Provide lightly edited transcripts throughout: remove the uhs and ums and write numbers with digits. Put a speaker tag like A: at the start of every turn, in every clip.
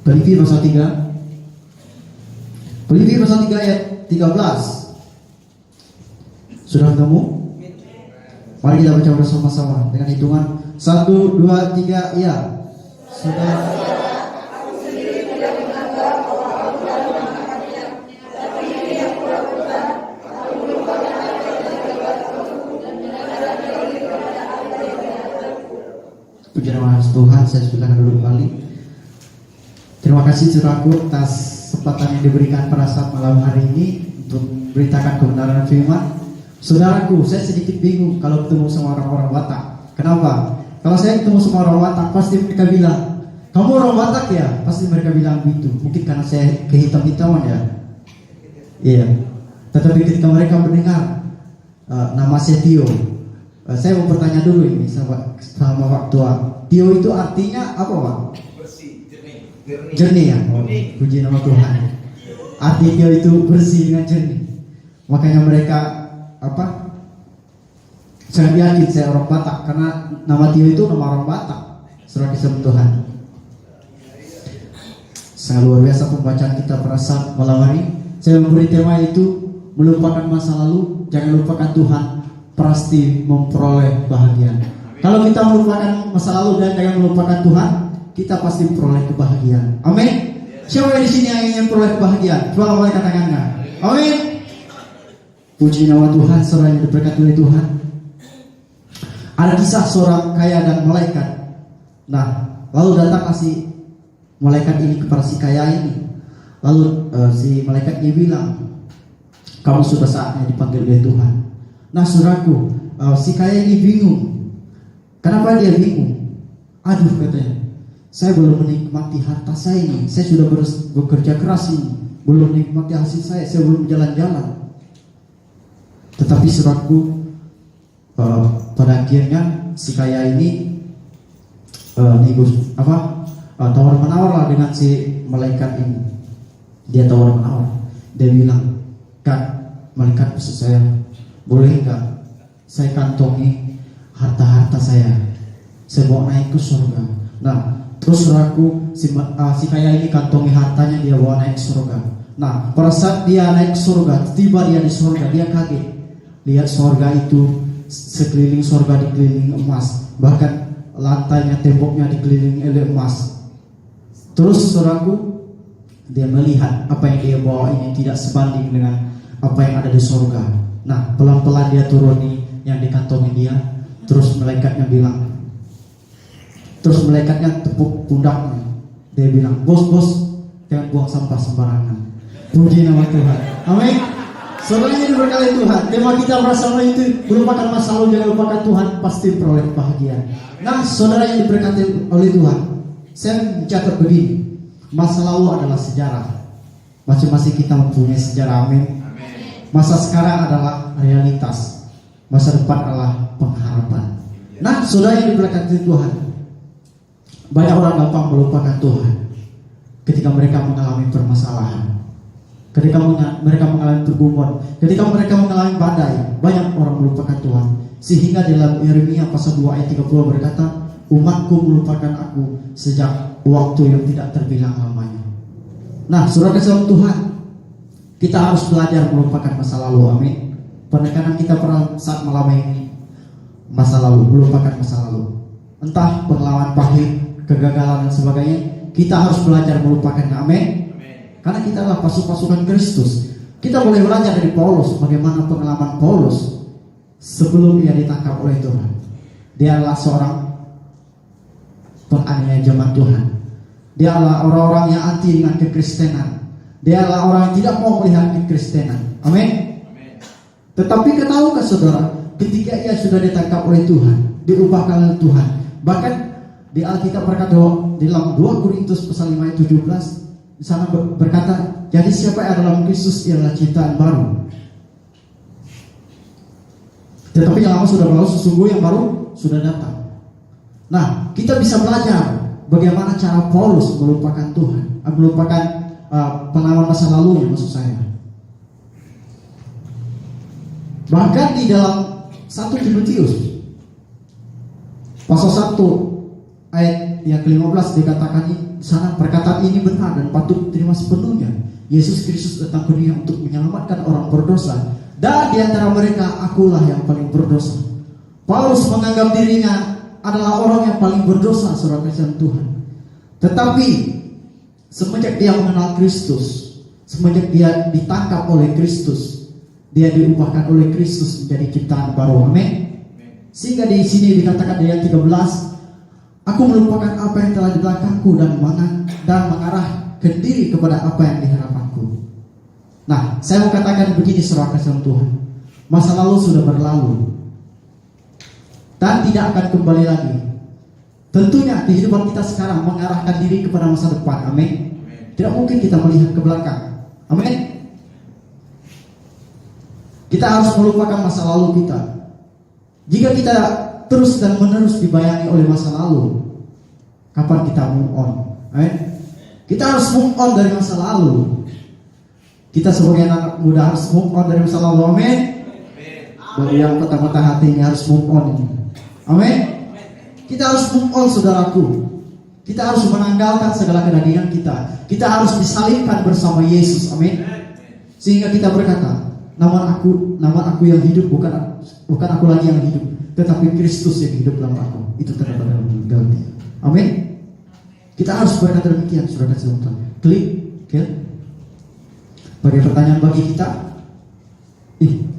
A: Filipi pasal 3. Filipi pasal 3 ayat 13. Sudah ketemu? Mari kita baca bersama-sama dengan hitungan 1, 2, 3, ya. Sudah. Puji nama Tuhan, saya silakan dulu kembali. Terima kasih saudaraku atas kesempatan yang diberikan pada saat malam hari ini untuk beritakan kebenaran firman. Saudaraku, saya sedikit bingung kalau ketemu sama orang-orang Batak. Kenapa? Kalau saya ketemu sama orang Batak, pasti mereka bilang, kamu orang Batak ya? Pasti mereka bilang begitu. Mungkin karena saya kehitam-hitaman ya. Iya. Tetapi ketika mereka mendengar nama saya Tio, saya mau bertanya dulu ini sama Pak Tua. Tio itu artinya apa, Pak?
B: Bersih, jernih.
A: Jernih ya. Oh, puji nama Tuhan. Arti Tio itu bersih dengan jernih. Makanya mereka saya yakin saya orang Batak karena nama Tio itu nama orang Batak. Surah Kisah Tuhan. Sangat luar biasa pembacaan kita pada saat malam hari. Saya memberi tema itu melupakan masa lalu, jangan lupakan Tuhan, pasti memperoleh bahagia. Kalau kita melupakan masa lalu dan jangan melupakan Tuhan, kita pasti memperoleh kebahagiaan. Amin. Siapa di sini yang ingin memperoleh kebahagiaan? Coba angkat tangannya. Amin. Puji nama Tuhan, saudara yang diberkati oleh Tuhan. Ada kisah seorang kaya dan malaikat. Nah, lalu datang si malaikat ini kepada si kaya ini. Lalu si malaikat ini bilang, kamu sudah saatnya dipanggil oleh Tuhan. Nah, saudaraku, si kaya ini bingung. Kenapa dia bingung? Aduh, katanya, saya belum menikmati harta saya ini. Saya sudah bekerja keras ini, belum menikmati hasil saya belum jalan-jalan. Tetapi saudaraku, pada akhirnya si kaya ini tawar menawar lah dengan si malaikat ini. Dia tawar menawar. Dia bilang, Kak, malaikat maksud saya, boleh nggak saya kantongi harta-harta saya bawa naik ke surga. Nah, terus saudaraku, si kaya ini kantongi hartanya, dia bawa naik ke surga. Nah, pada saat dia naik ke surga, tiba dia di surga, dia kaget. Lihat surga itu, sekeliling surga dikelilingi emas, bahkan lantainya, temboknya dikelilingi oleh emas. Terus saudaraku, dia melihat apa yang dia bawa ini tidak sebanding dengan apa yang ada di surga. Nah, pelan-pelan dia turuni yang dikantongi dia. Terus malaikatnya tepuk pundaknya. Dia bilang, bos, jangan buang sampah sembarangan. Puji nama Tuhan. Amin. Saudaranya diberkati Tuhan. Tema kita bersama itu melupakan masa lalu, jangan lupakan Tuhan, pasti peroleh kebahagiaan. Nah, saudara yang diberkati oleh Tuhan, saya mencatat begini, masa lalu adalah sejarah. Masing-masing kita mempunyai sejarah. Amin. Masa sekarang adalah realitas, masa depan adalah pengharapan. Nah, saudara yang diberkati Tuhan, banyak orang gampang melupakan Tuhan ketika mereka mengalami permasalahan, ketika mereka mengalami pergumulan, ketika mereka mengalami badai. Banyak orang melupakan Tuhan, sehingga dalam Yeremia pasal 2 ayat 30 berkata, umatku melupakan aku sejak waktu yang tidak terbilang lamanya. Nah, saudara kasih Tuhan, kita harus belajar melupakan masa lalu. Amin. Penekanan kita pada saat malam ini, masa lalu, melupakan masa lalu. Entah pengalaman pahit, kegagalan dan sebagainya, kita harus belajar melupakannya. Amin. Karena kita adalah pasukan Kristus. Kita boleh belajar dari Paulus, bagaimana pengalaman Paulus sebelum ia ditangkap oleh Tuhan. Dia adalah seorang penganiaya zaman Tuhan. Dia adalah orang-orang yang anti dengan kekristenan. Dia adalah orang yang tidak mau melihat kekristenan. Amin. Tetapi tahukah saudara, ketika ia sudah ditangkap oleh Tuhan, diubahkan oleh Tuhan. Bahkan di Alkitab berkata dalam 2 Korintus pasal 5 ayat 17, di sana berkata, jadi siapa yang dalam Kristus ialah ciptaan baru. Tetapi yang lama sudah berlalu, sesungguhnya yang baru sudah datang. Nah, kita bisa belajar bagaimana cara Paulus melupakan Tuhan, melupakan pengalaman masa lalunya, maksud saya. Bahkan di dalam 1 Timotius pasal 1 ayat yang ke-15 dikatakan di sana, perkataan ini benar dan patut diterima sepenuhnya. Yesus Kristus datang ke dunia untuk menyelamatkan orang berdosa, dan di antara mereka akulah yang paling berdosa. Paulus menganggap dirinya adalah orang yang paling berdosa, saudara kasihan Tuhan. Tetapi semenjak dia mengenal Kristus, semenjak dia ditangkap oleh Kristus, dia diubahkan oleh Kristus menjadi ciptaan baru. Amin. Sehingga di sini dikatakan di ayat 13, aku melupakan apa yang telah di belakangku dan mengarah ke diri kepada apa yang di hadapanku. Nah, saya mau katakan begini, saudara kasihan Tuhan. Masa lalu sudah berlalu dan tidak akan kembali lagi. Tentunya kehidupan kita sekarang mengarahkan diri kepada masa depan. Amin. Tidak mungkin kita melihat ke belakang. Amin. Kita harus melupakan masa lalu kita. Jika kita terus dan menerus dibayangi oleh masa lalu, kapan kita move on? Amin. Kita harus move on dari masa lalu. Kita sebagai anak muda harus move on dari masa lalu. Amin. Bagi yang kota-kota hati ini harus move on ini. Amin. Kita harus move on, saudaraku. Kita harus menanggalkan segala kedagingan kita. Kita harus disalibkan bersama Yesus. Amin. Sehingga kita berkata, nama aku yang hidup, bukan aku lagi yang hidup, tetapi Kristus yang hidup dalam aku. Itu terdapat dalam Galatia. Amin. Kita harus berkata demikian, saudara Tuhan. Klik, okay. Bagi pertanyaan bagi kita,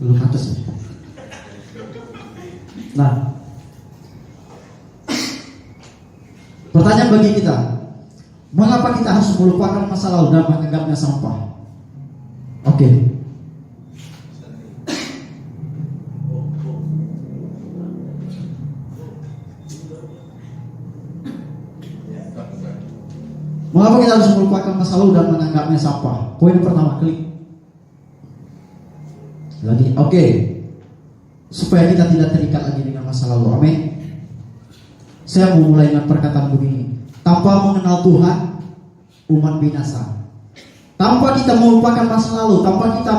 A: belum atas. Nah, pertanyaan bagi kita, mengapa kita harus melupakan masa lalu dan menganggapnya sampah? Oke. Mengapa kita harus melupakan masa lalu dan menganggapnya sampah? Poin pertama, klik. Lagi, oke. Supaya kita tidak terikat lagi dengan masa lalu. Amin. Saya mau mulai dengan perkataan begini. Tanpa mengenal Tuhan, umat binasa. Tanpa kita melupakan masa lalu, tanpa kita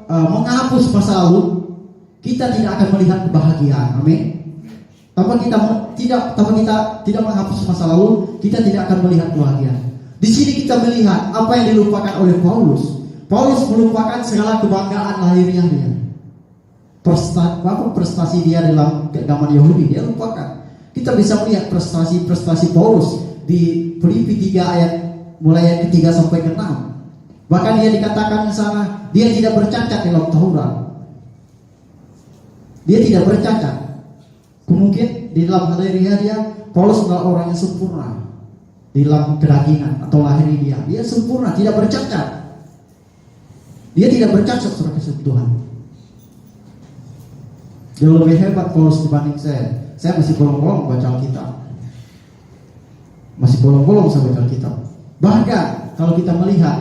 A: menghapus masa lalu, kita tidak akan melihat kebahagiaan. Amin. Tanpa kita tidak menghapus masa lalu, kita tidak akan melihat kebahagiaan. Di sini kita melihat apa yang dilupakan oleh Paulus. Paulus melupakan segala kebanggaan lahiriah dia. Prestasi dia dalam keagamaan Yahudi, dia lupakan. Kita bisa melihat prestasi Paulus di Filipi 3 ayat mulai ayat ke-3 sampai ke-6. Bahkan dia dikatakan di sana, dia tidak bercacat dalam Taurat. Dia tidak bercacat. Mungkin di dalam lahiriah dia, Paulus adalah orang yang sempurna. Di dalam kedagingan atau lahiriah dia sempurna, tidak bercacat. Dia tidak bercacat, saudara kasih Tuhan. Jauh lebih hebat Paulus dibanding saya. Saya masih bolong-bolong baca Alkitab. Masih bolong-bolong saya baca Alkitab. Bahkan kalau kita melihat,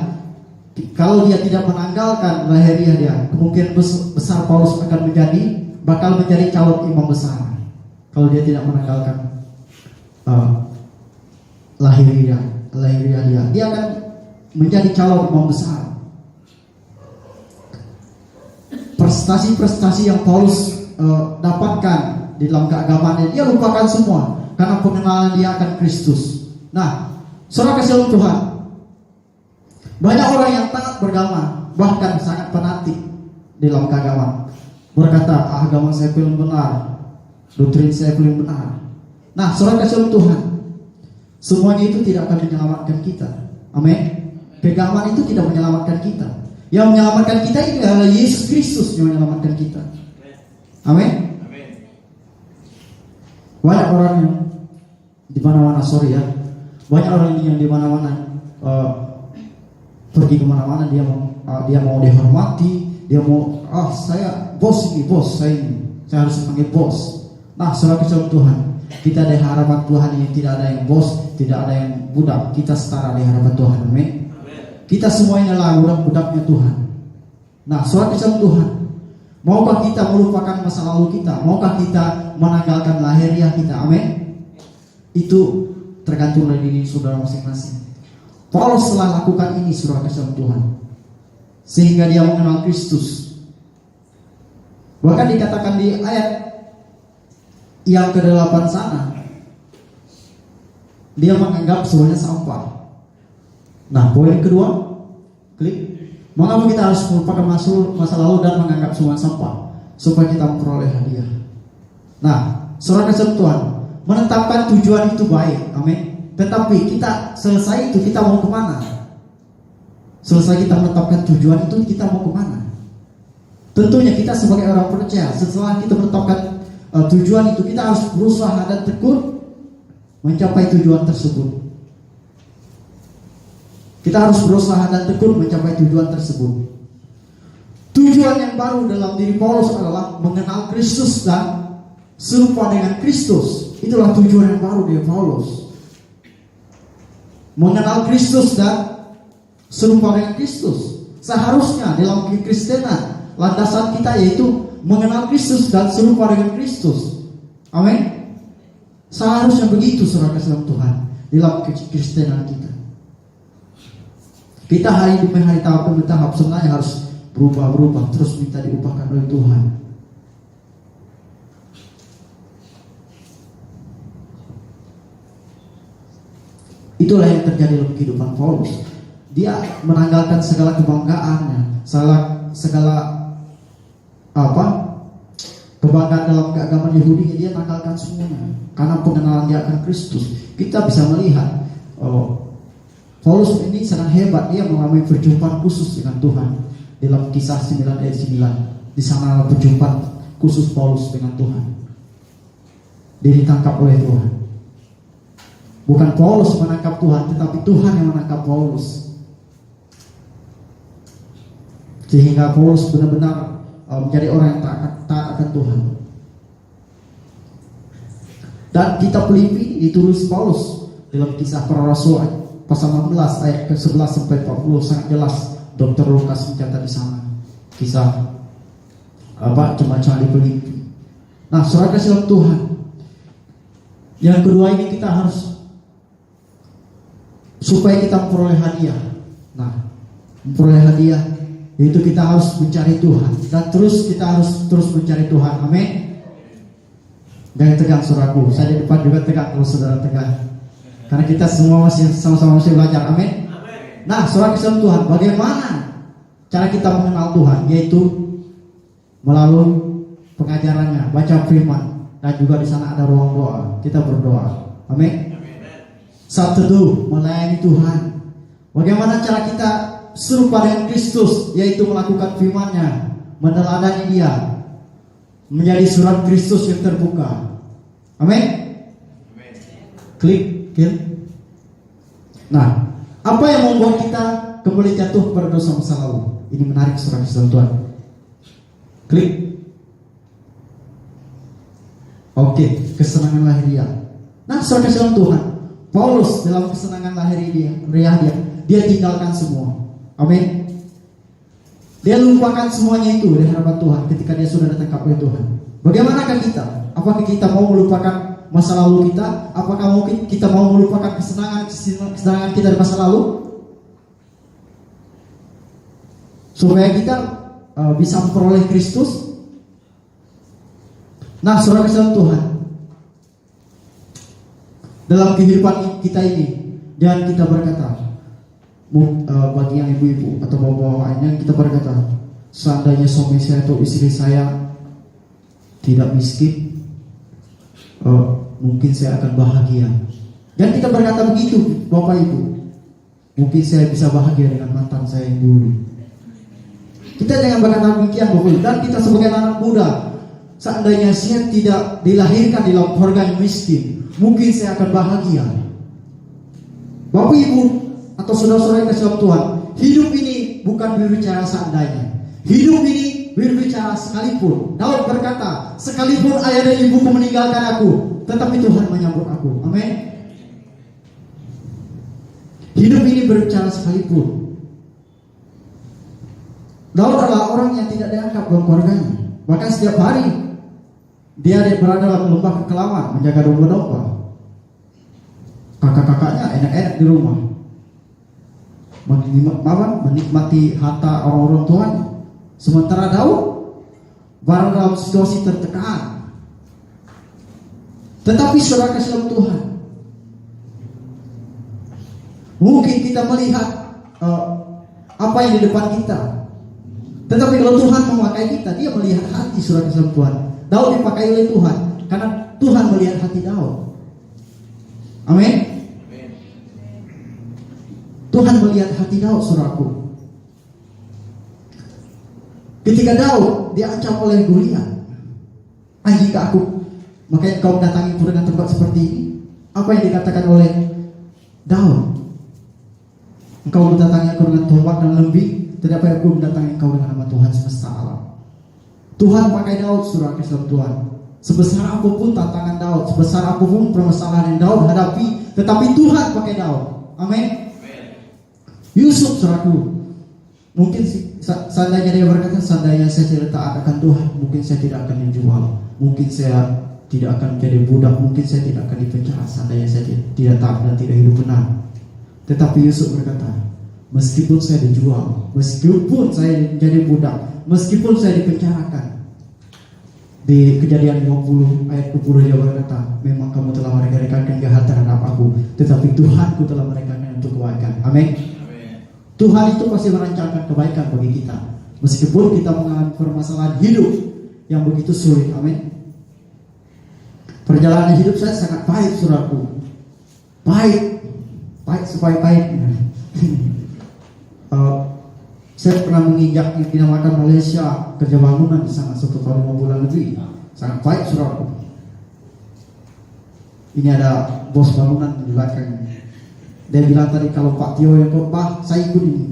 A: kalau dia tidak menanggalkan lahiriah dia, kemungkinan besar Paulus akan bakal menjadi calon imam besar. Kalau dia tidak menanggalkan lahiriah dia akan menjadi calon imam besar. Prestasi-prestasi yang Paulus dapatkan di dalam keagamaannya, dia lupakan semua karena pengenalan dia akan Kristus. Nah, saudara kasih Tuhan, banyak orang yang taat beragama, bahkan sangat fanatik di dalam keagamaan, berkata, agama saya paling benar, doktrin saya paling benar. Nah, saudara kasih Tuhan, semuanya itu tidak akan menyelamatkan kita. Amin. Keagamaan itu tidak menyelamatkan kita. Yang menyelamatkan kita itu adalah Yesus Kristus yang menyelamatkan kita. Amin. Banyak orang yang di mana-mana, banyak orang yang di mana-mana pergi kemana-mana, dia mau dihormati, dia mau saya bos saya harus panggil bos. Nah, saudara kasih Tuhan, kita di hadapan Tuhan ini tidak ada yang bos, tidak ada yang budak, kita setara di hadapan Tuhan. Amin. Kita semuanya adalah budak-budaknya Tuhan. Nah, saudara kasih Tuhan, maukah kita melupakan masa lalu kita? Maukah kita menanggalkan lahiriah kita? Amin. Itu tergantung dari diri saudara masing-masing. Paulus telah lakukan ini, saudara kasih Tuhan, sehingga dia mengenal Kristus. Bahkan dikatakan di ayat yang ke-8 sana, dia menganggap semuanya sampah. Nah, poin kedua, klik. Mengapa kita harus melupakan masa lalu dan menganggap semua sampah? Supaya kita memperoleh hadiah. Nah, saudara kasih Tuhan, menetapkan tujuan itu baik, amin. Tetapi kita selesai itu kita mau kemana? Selesai kita menetapkan tujuan itu kita mau kemana? Tentunya kita sebagai orang percaya, setelah kita menetapkan tujuan itu, kita harus berusaha dan tekun mencapai tujuan tersebut. Kita harus berusaha dan tekun mencapai tujuan tersebut. Tujuan yang baru dalam diri Paulus adalah mengenal Kristus dan serupa dengan Kristus. Itulah tujuan yang baru dari Paulus. Mengenal Kristus dan serupa dengan Kristus. Seharusnya dalam kekristenan landasan kita yaitu mengenal Kristus dan serupa dengan Kristus. Amin. Seharusnya begitu saudara kasih Tuhan dalam kekristenan kita. Kita hari demi hari tahap demi tahap sebenarnya harus berubah terus minta diubahkan oleh Tuhan. Itulah yang terjadi dalam kehidupan Paulus. Dia menanggalkan segala kebanggaannya, segala kebanggaan dalam keagamaan Yahudi, dia tanggalkan semuanya karena pengenalan dia akan Kristus. Kita bisa melihat Paulus ini sangat hebat. Dia mengalami perjumpaan khusus dengan Tuhan dalam Kisah 9 ayat 9. Di sana perjumpaan khusus Paulus dengan Tuhan. Dia ditangkap oleh Tuhan. Bukan Paulus menangkap Tuhan, tetapi Tuhan yang menangkap Paulus. Sehingga Paulus benar-benar menjadi orang yang taat akan Tuhan. Dan kitab Filipi ditulis Paulus dalam Kisah Para Rasul pasal 16 ayat ke-11 sampai 40 sangat jelas. Dr. Lukas mencatat di sana kisah jemaat di Filipi. Nah, saudara kasih Tuhan, yang kedua ini kita harus supaya kita memperoleh hadiah. Nah, memperoleh hadiah yaitu kita harus mencari Tuhan dan kita harus terus mencari Tuhan. Amin. Jangan tegang saudaraku. Saya di depan juga tegang kalau saudara tegang. Karena kita semua masih sama-sama belajar. Amin. Nah, saudara kasih Tuhan, bagaimana cara kita mengenal Tuhan? Yaitu melalui pengajarannya, baca firman, dan juga di sana ada ruang doa. Kita berdoa. Amin. Saat teduh melayani Tuhan. Bagaimana cara kita serupa dengan Kristus, yaitu melakukan firman-Nya, meneladani Dia, menjadi surat Kristus yang terbuka. Amin. Klik. Nah, apa yang membuat kita kembali jatuh pada dosa masa lalu? Ini menarik saudara Tuhan. Klik. Oke, kesenangan lahiriah. Nah, saudara Tuhan, Paulus dalam kesenangan lahiriah dia tinggalkan semua. Amin. Dia lupakan semuanya itu di hadapan Tuhan ketika dia sudah ditangkap oleh Tuhan. Bagaimanakah kita? Apakah kita mau melupakan masa lalu kita? Apakah mungkin kita mau melupakan kesenangan kita di masa lalu? Supaya kita bisa memperoleh Kristus. Nah, saudara kasih Tuhan, dalam kehidupan kita ini, dan kita berkata, bagi yang ibu-ibu atau bapak-bapak yang kita berkata, seandainya suami saya atau istri saya tidak miskin, mungkin saya akan bahagia. Dan kita berkata begitu, Bapak Ibu, mungkin saya bisa bahagia dengan mantan saya yang dulu. Kita jangan berkata demikian, Bapak Ibu. Dan kita sebagai anak muda, seandainya saya tidak dilahirkan di dalam keluarga yang miskin, mungkin saya akan bahagia. Bapak Ibu atau saudara-saudara yang kasih Tuhan, hidup ini bukan berbicara seandainya. Hidup ini berbicara sekalipun. Daud berkata, sekalipun ayah dan ibuku meninggalkan aku, tetapi Tuhan menyambut aku. Amin. Hidup ini berbicara sekalipun. Daud adalah orang yang tidak dianggap dalam keluarganya. Bahkan setiap hari dia berada dalam lembah kekelaman, menjaga domba-domba. Kakak-kakaknya enak-enak di rumah, menikmati harta orang-orang tuanya. Sementara Daud berada dalam situasi tertekan. Tetapi saudara kasih Tuhan, Mungkin kita melihat apa yang di depan kita. Tetapi kalau Tuhan memakai kita, Dia melihat hati, saudara kasih Tuhan. Daud dipakai oleh Tuhan karena Tuhan melihat hati Daud. Amin. Tuhan melihat hati Daud, saudaraku. Ketika Daud diancam oleh Goliat, jika makanya kau mendatangiku dengan tempat seperti ini, apa yang dikatakan oleh Daud? Engkau mendatangi aku dengan tombak dan lembing, tetapi aku mendatangi engkau dengan nama Tuhan semesta alam. Tuhan pakai Daud, saudara kasih Tuhan. Sebesar apapun tantangan Daud, sebesar apapun permasalahan yang Daud hadapi, tetapi Tuhan pakai Daud. Amin. Yusuf, saudaraku, mungkin seandainya dia berkata, seandainya saya tidak taat akan Tuhan, mungkin saya tidak akan dijual, mungkin saya tidak akan menjadi budak, mungkin saya tidak akan dipenjara seandainya saya tidak taat dan tidak hidup benar. Tetapi Yusuf berkata, meskipun saya dijual, meskipun saya menjadi budak, meskipun saya dipenjarakan. Di Kejadian 50 ayat 20 dia berkata, memang kamu telah mereka-rekakan kejahatan terhadap aku, tetapi Tuhanku telah merekakan untuk kebaikan. Amin. Tuhan itu pasti merancangkan kebaikan bagi kita, meskipun kita mengalami permasalahan hidup yang begitu sulit. Amin. Perjalanan hidup saya sangat baik, saudaraku. Baik sebaik-baiknya. Saya pernah menginjak yang dinamakan Malaysia, kerja bangunan di sana 1 tahun 5 bulan lebih. Sangat baik, saudaraku. Ini ada bos bangunan di belakang. Dia bilang tadi kalau Pak Tio yang khotbah, saya ikut ini.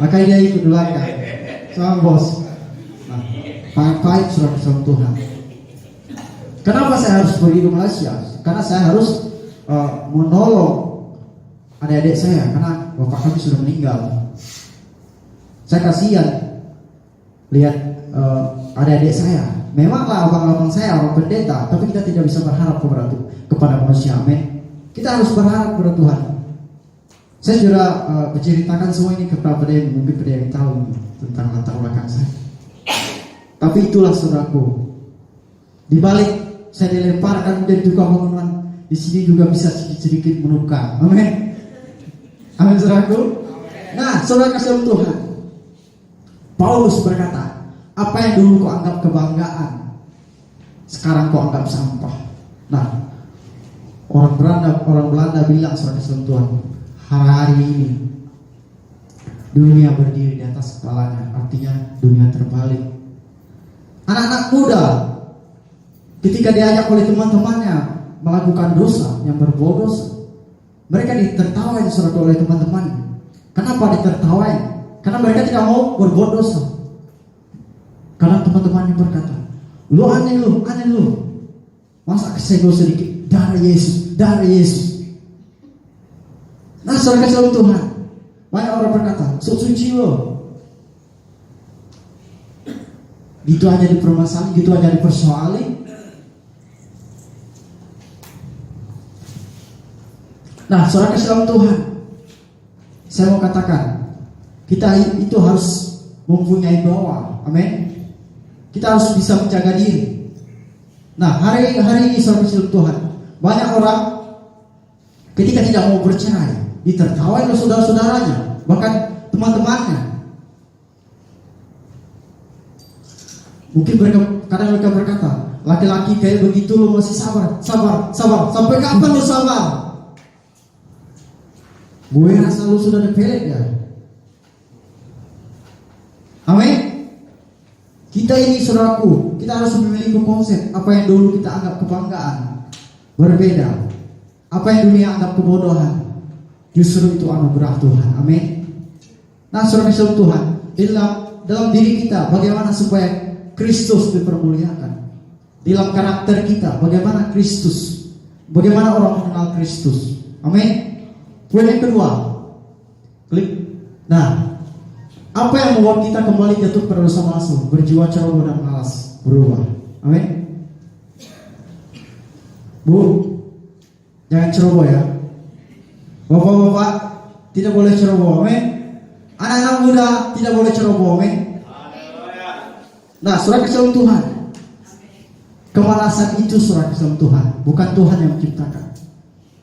A: Makanya dia ikut di belakang sama bos. Nah, sangat baik, saudara sama Tuhan. Kenapa saya harus pergi ke Malaysia? Karena saya harus menolong adik-adik saya, karena bapak kami sudah meninggal. Saya kasihan lihat adik-adik saya. Memanglah abang-abang saya orang pendeta, tapi kita tidak bisa berharap kepada manusia. Amin. Kita harus berharap kepada Tuhan. Saya sudah menceritakan semua ini kepada pendeta, mungkin pendeta tahu tentang latar belakang saya. Tapi itulah, saudaraku, di balik saya dilemparkan menjadi tukang bangunan, di sini juga bisa sedikit menukar. Amin. Amin, saudaraku. Nah, saudara kasih Tuhan, Paulus berkata, apa yang dulu kau anggap kebanggaan, sekarang kau anggap sampah. Nah, orang Belanda bilang, saudara kasih Tuhan, hari ini dunia berdiri di atas kepalanya, artinya dunia terbalik. Anak-anak muda ketika diajak oleh teman-temannya melakukan dosa yang berbuat dosa, mereka ditertawain, saudara, oleh teman-teman. Kenapa ditertawain? Karena mereka tidak mau berbuat dosa. Karena teman-temannya berkata, lu aneh lu, masa kesenggol sedikit, darah Yesus. Nah, saudara kasih Tuhan, banyak orang berkata, sok suci lo. Gitu aja dipermasalahin, gitu aja dipersoalin. Nah, saudara kasih Tuhan, saya mau katakan, kita itu harus mempunyai bawah. Amin. Kita harus bisa menjaga diri. Nah, hari ini saudara kasih Tuhan, banyak orang ketika tidak mau bercerai ditertawain oleh saudara-saudaranya, bahkan teman-temannya. Mungkin kadang mereka berkata, laki-laki kayak begitu lo masih sabar. Sampai kapan lo sabar? Gue rasa lu sudah dipelet ya. Amin. Kita ini, saudaraku, kita harus memiliki konsep apa yang dulu kita anggap kebanggaan berbeda. Apa yang dunia anggap kebodohan, justru itu anugerah Tuhan. Amin. Nah, saudara Tuhan, dalam diri kita bagaimana supaya Kristus dipermuliakan. Dalam karakter kita bagaimana Kristus, bagaimana orang mengenal Kristus. Amin. Poin yang kedua, klik. Nah, apa yang membuat kita kembali jatuh pada dosa masuk, berjiwa ceroboh dan malas berubah? Amin. Bu, jangan ceroboh ya. Bapak-bapak tidak boleh ceroboh. Amin. Anak-anak muda tidak boleh ceroboh. Amin. Nah, saudara kasih Tuhan, kemalasan itu saudara kasih Tuhan, bukan Tuhan yang menciptakan.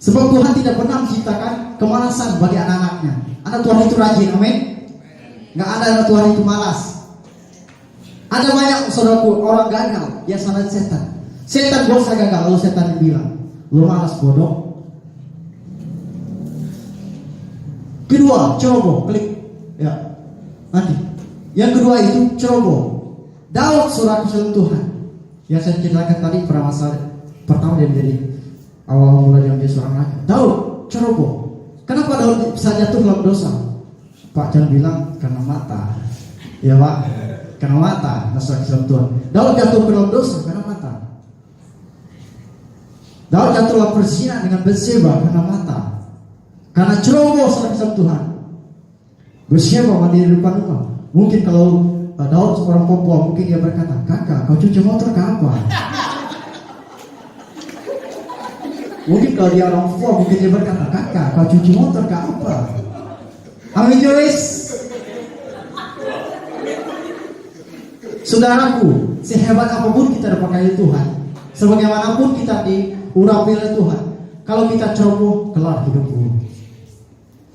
A: Sebab Tuhan tidak pernah menciptakan kemalasan bagi anak-anaknya. Anak Tuhan itu rajin, amin. Nggak ada anak Tuhan itu malas. Ada banyak saudaraku orang gagal, ya salah setan. Setan bosan gagal, lalu setan bilang, lu malas bodoh. Kedua, ceroboh, klik, ya nanti. Yang kedua itu ceroboh. Daud saudara kesayangan Tuhan. Yang saya ceritakan tadi pada masa pertama dia menjadi awal mula dia menjadi seorang raja. Daud ceroboh. Kenapa Daud bisa jatuh dalam dosa? Pak jangan bilang karena mata. Ya Pak, karena mata. Saudara kesayangan Tuhan. Daud jatuh ke dalam dosa karena mata. Daud jatuh dalam perzinahan dengan Batseba karena mata. Karena ceroboh saudara kesayangan Tuhan. Batseba mandi di depan rumah. Mungkin kalau Daud seorang Papua, mungkin dia berkata, kakak kau cuci motor ke apa? Mungkin kalau dia orang Papua, mungkin dia berkata, kakak kau cuci motor ke apa? Amin Joyce. Saudaraku, sehebat apapun kita dipakai Tuhan, sebagaimanapun kita diurapi oleh Tuhan, kalau kita ceroboh, kelar hidupmu.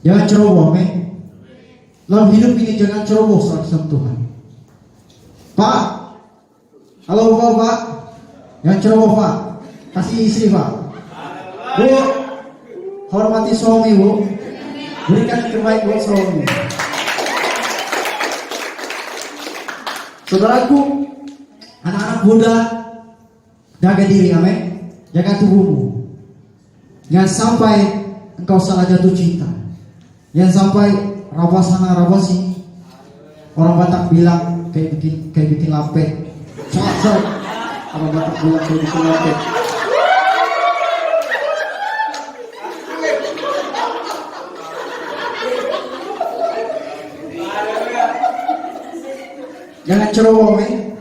A: Jangan ceroboh, amin. Dalam hidup ini jangan ceroboh sama Tuhan. Pak, halo Pak, yang ceroboh Pak, kasih istri Pak. Bu, hormati suami Bu, berikan yang terbaik buat suami. Saudaraku, anak-anak muda, jaga diri, amin. Jaga tubuhmu. Jangan sampai engkau salah jatuh cinta. Jangan sampai rabas sana rabas sini. Orang Batak bilang kayak bikin lapet. Sok. Orang Batak bilang kayak bikin lapet. Jangan ceroboh, men.